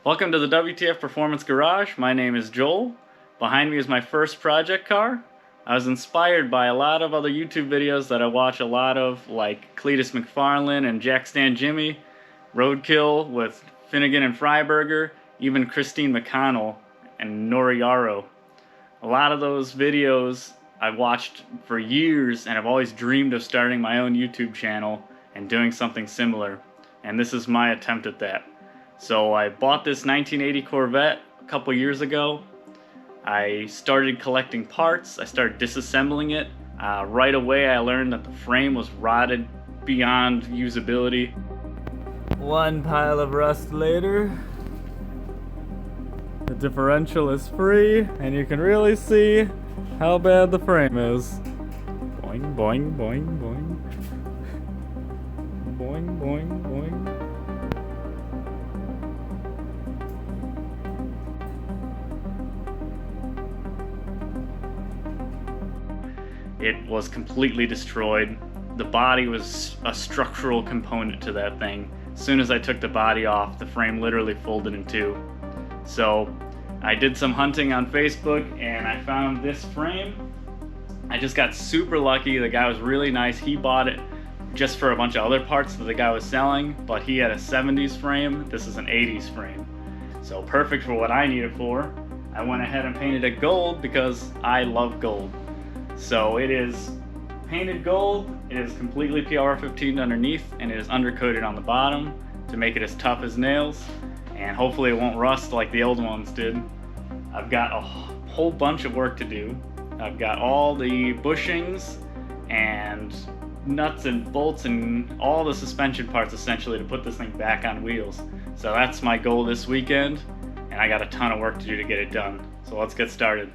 Welcome to the WTF Performance Garage. My name is Joel. Behind me is my first project car. I was inspired by a lot of other YouTube videos that I watch a lot of, like Cletus McFarlane and Jack Stan Jimmy, Roadkill with Finnegan and Freiberger, even Christine McConnell and Nori Yaro. A lot of those videos I've watched for years, and I've always dreamed of starting my own YouTube channel and doing something similar. And this is my attempt at that. So I bought this 1980 Corvette a couple years ago. I started collecting parts. I started disassembling it. Right away I learned that the frame was rotted beyond usability. One pile of rust later, the differential is free, and you can really see how bad the frame is. Boing, boing, boing, boing. Boing, boing, boing. It was completely destroyed. The body was a structural component to that thing. As soon as I took the body off, the frame literally folded in two. So I did some hunting on Facebook and I found this frame. I just got super lucky. The guy was really nice. He bought it just for a bunch of other parts that the guy was selling, but he had a 70s frame. This is an 80s frame. So perfect for what I need it for. I went ahead and painted it gold because I love gold. So it is painted gold, it is completely PR15 underneath, and it is undercoated on the bottom to make it as tough as nails, and hopefully it won't rust like the old ones did. I've got a whole bunch of work to do. I've got all the bushings and nuts and bolts and all the suspension parts essentially to put this thing back on wheels. So that's my goal this weekend, and I got a ton of work to do to get it done. So let's get started.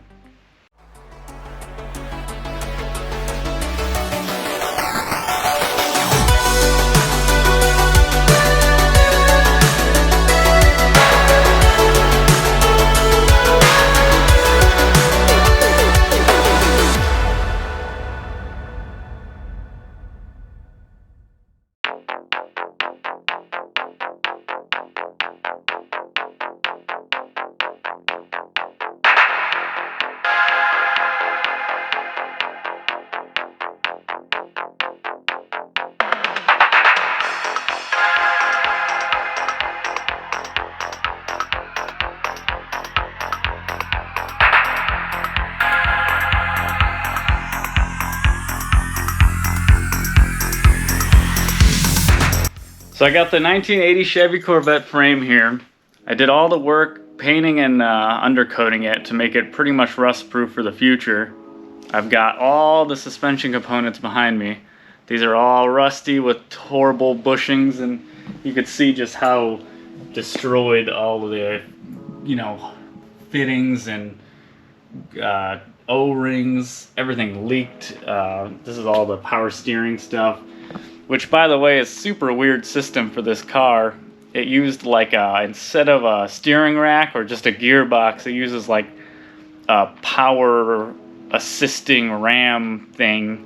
So I got the 1980 Chevy Corvette frame here. I did all the work painting and undercoating it to make it pretty much rust-proof for the future. I've got all the suspension components behind me. These are all rusty with horrible bushings, and you could see just how destroyed all of the, fittings and O-rings, everything leaked. This is all the power steering stuff. Which, by the way, is a super weird system for this car. It used instead of a steering rack or just a gearbox, it uses like a power assisting ram thing.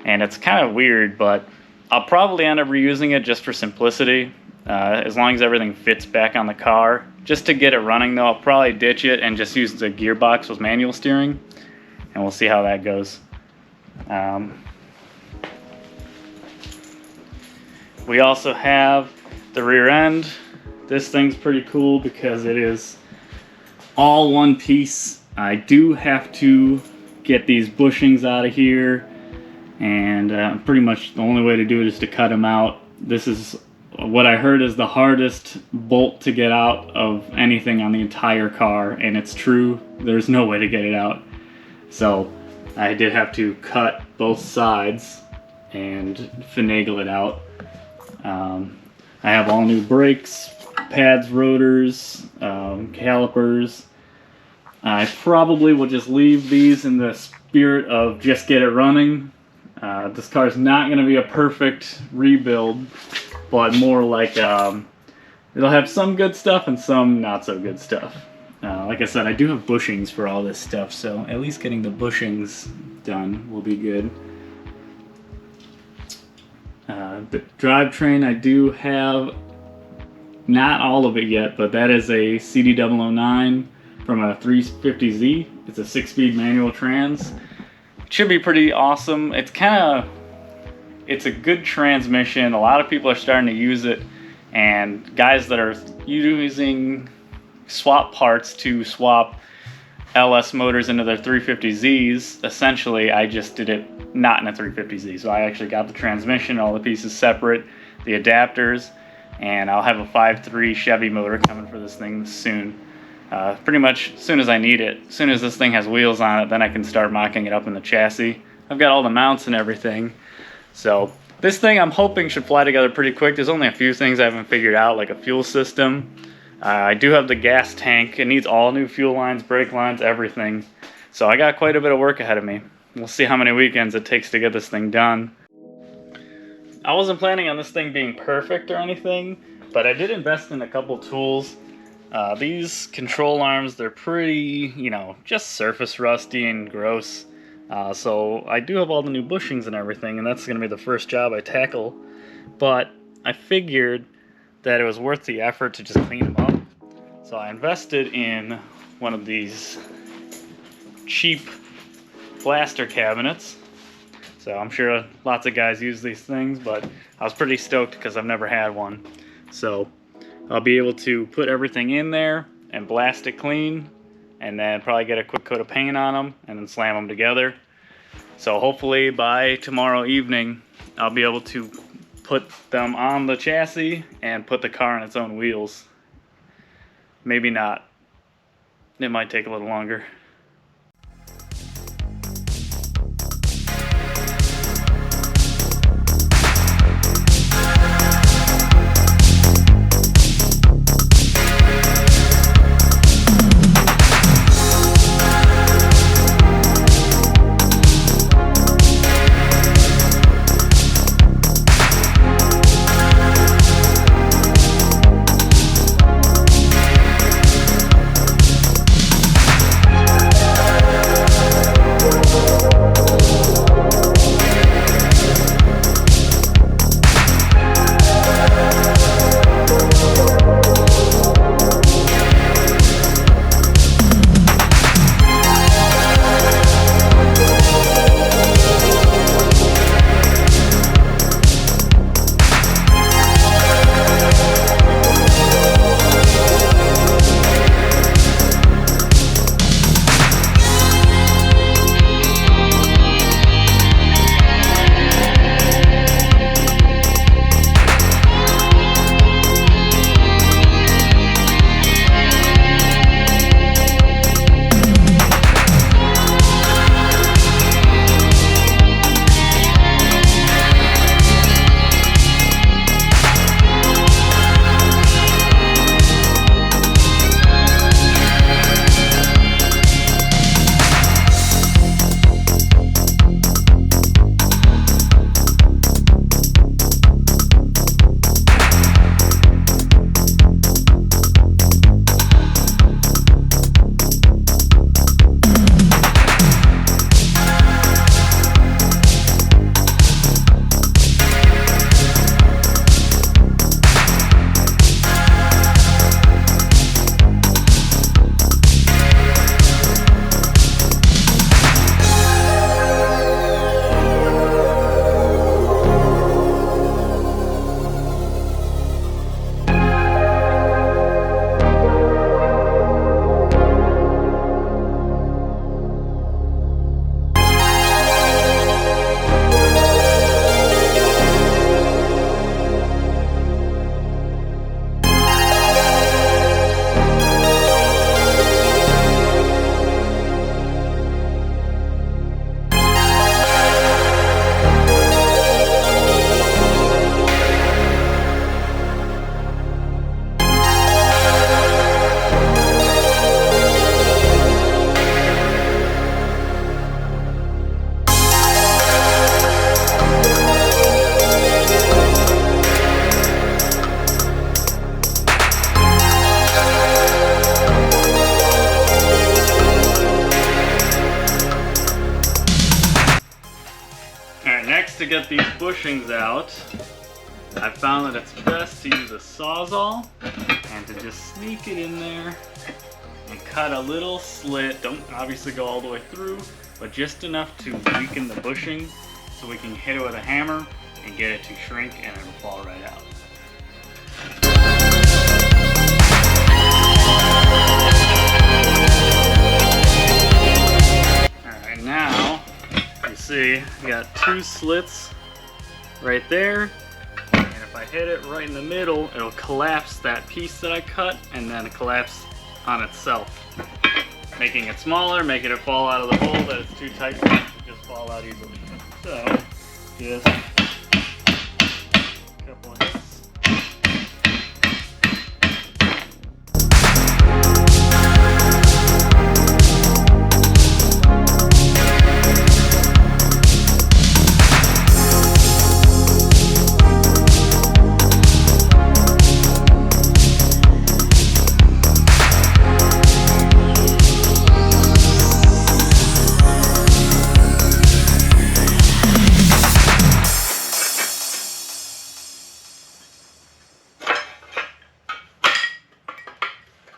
And it's kind of weird, but I'll probably end up reusing it just for simplicity. As long as everything fits back on the car. Just to get it running though, I'll probably ditch it and just use the gearbox with manual steering. And we'll see how that goes. We also have the rear end. This thing's pretty cool because it is all one piece. I do have to get these bushings out of here, and pretty much the only way to do it is to cut them out. This is what I heard is the hardest bolt to get out of anything on the entire car, and it's true. There's no way to get it out. So I did have to cut both sides and finagle it out. I have all new brakes, pads, rotors, calipers. I probably will just leave these in the spirit of just get it running. This car is not going to be a perfect rebuild, but more like it'll have some good stuff and some not so good stuff. Like I said, I do have bushings for all this stuff, so at least getting the bushings done will be good. The drivetrain, I do have Not all of it yet, but that is a CD009 from a 350Z. It's a 6-speed manual trans. It should be pretty awesome. It's a good transmission. A lot of people are starting to use it, and guys that are using swap parts to swap LS motors into their 350Zs, essentially I just did it not in a 350Z. So I actually got the transmission, all the pieces separate, the adapters, and I'll have a 5.3 Chevy motor coming for this thing soon. Pretty much as soon as I need it. As soon as this thing has wheels on it, then I can start mocking it up in the chassis. I've got all the mounts and everything. So this thing I'm hoping should fly together pretty quick. There's only a few things I haven't figured out, like a fuel system. I do have the gas tank. It needs all new fuel lines, brake lines, everything. So I got quite a bit of work ahead of me. We'll see how many weekends it takes to get this thing done. I wasn't planning on this thing being perfect or anything, but I did invest in a couple tools. These control arms, they're pretty, just surface rusty and gross. So I do have all the new bushings and everything, and that's going to be the first job I tackle. But I figured that it was worth the effort to just clean them up. So I invested in one of these cheap blaster cabinets. So I'm sure lots of guys use these things, but I was pretty stoked because I've never had one. So I'll be able to put everything in there and blast it clean, and then probably get a quick coat of paint on them and then slam them together. So hopefully by tomorrow evening I'll be able to put them on the chassis and put the car on its own wheels. Maybe not. It might take a little longer. to get these bushings out, I found that it's best to use a Sawzall and to just sneak it in there and cut a little slit. Don't obviously go all the way through, but just enough to weaken the bushing so we can hit it with a hammer and get it to shrink and it'll fall right out. Alright, now you see I got 2 slits right there, and if I hit it right in the middle, it'll collapse that piece that I cut and then collapse on itself, making it smaller, making it fall out of the hole that it's too tight for it to just fall out easily. So just a couple of hits.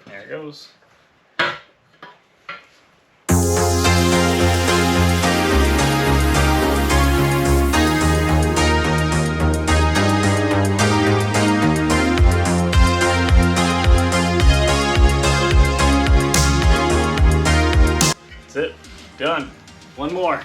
There it goes. That's it. Done. One more.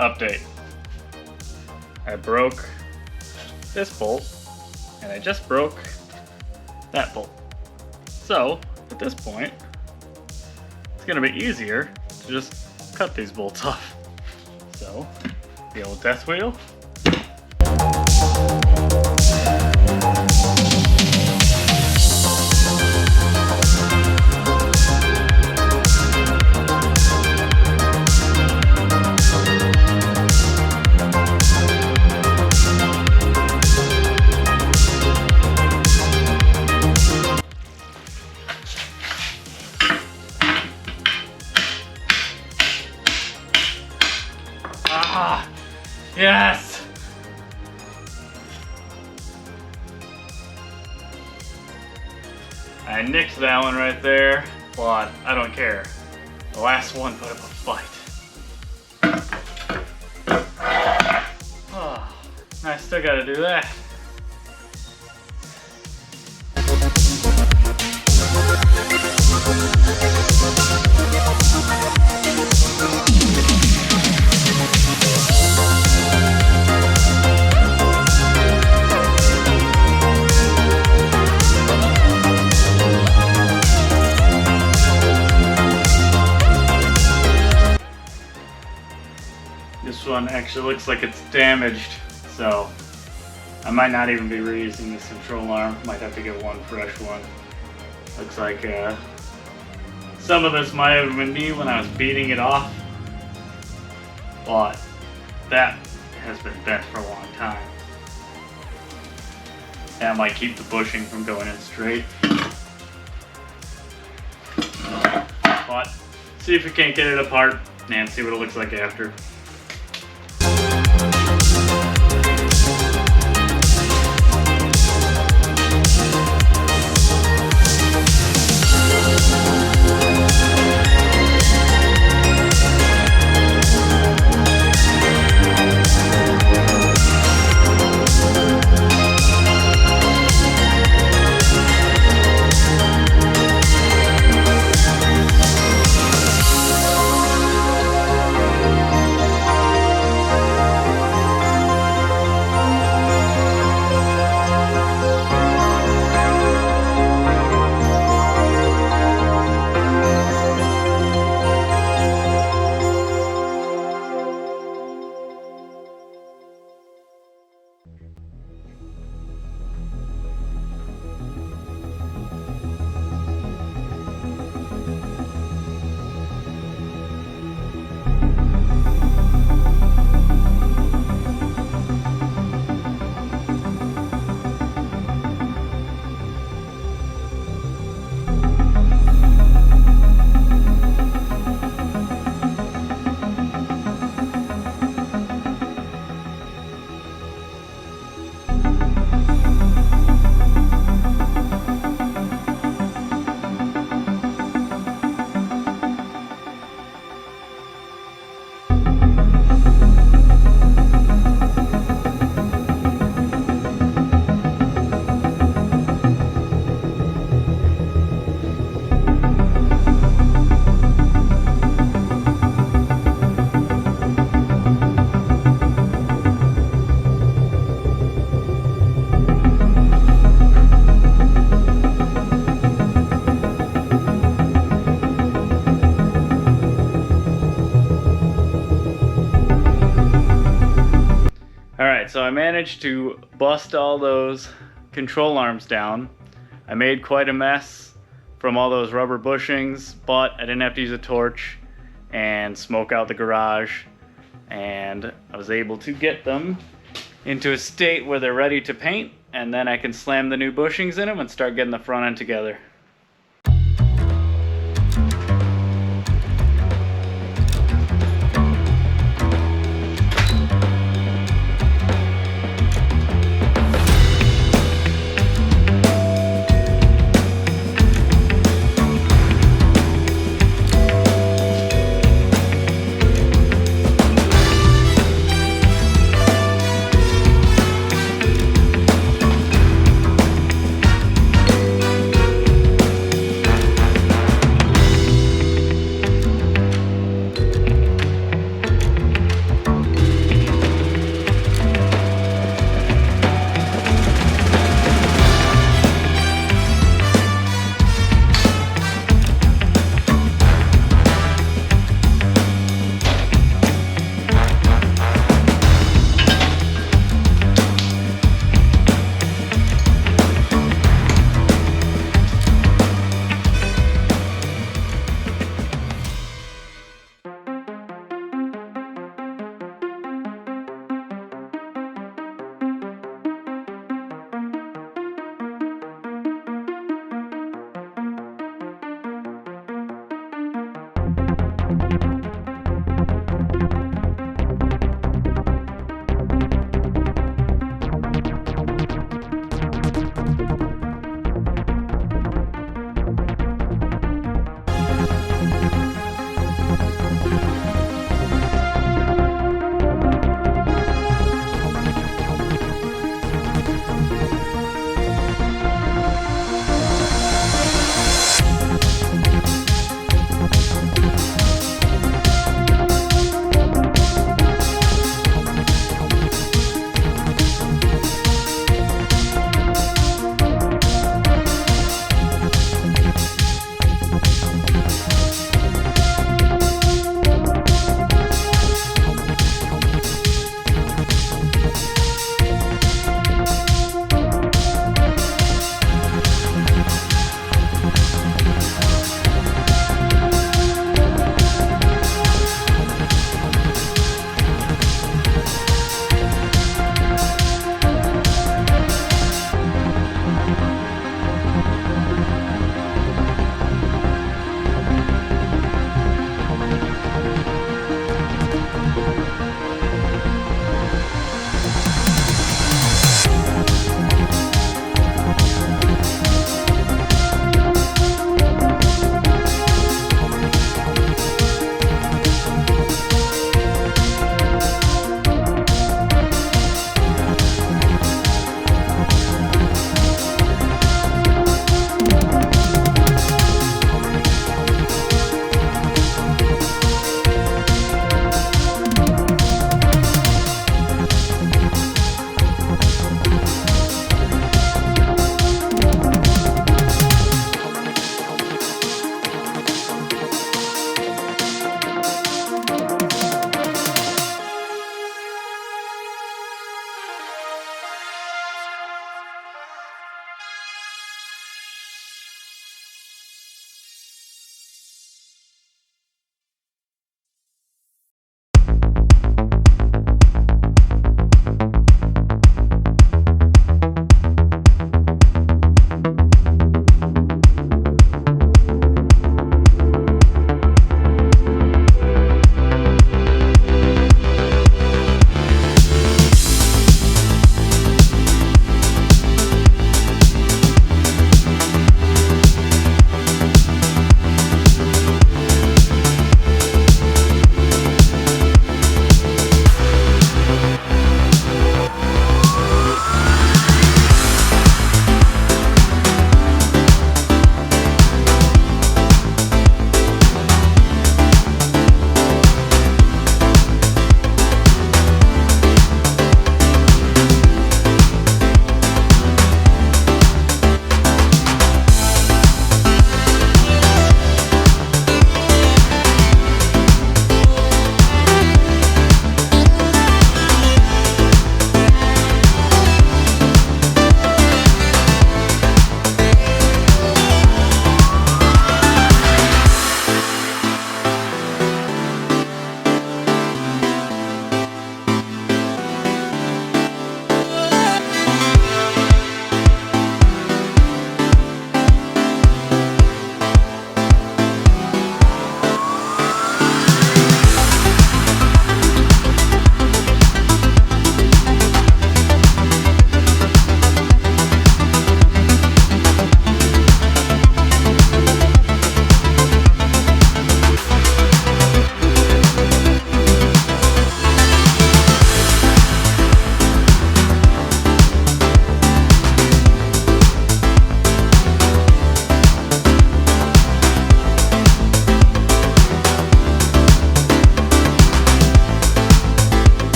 Update. I broke this bolt and I just broke that bolt. So at this point it's gonna be easier to just cut these bolts off. So the old death wheel. Ah, yes! I nicked that one right there, but I don't care. The last one put up a fight. Oh, I still gotta do that. This one actually looks like it's damaged, so I might not even be reusing this control arm. Might have to get one fresh one. Looks like some of this might have been me when I was beating it off, but that has been bent for a long time. That might keep the bushing from going in straight. But see if we can't get it apart and see what it looks like after. I managed to bust all those control arms down. I made quite a mess from all those rubber bushings, but I didn't have to use a torch and smoke out the garage, and I was able to get them into a state where they're ready to paint, and then I can slam the new bushings in them and start getting the front end together.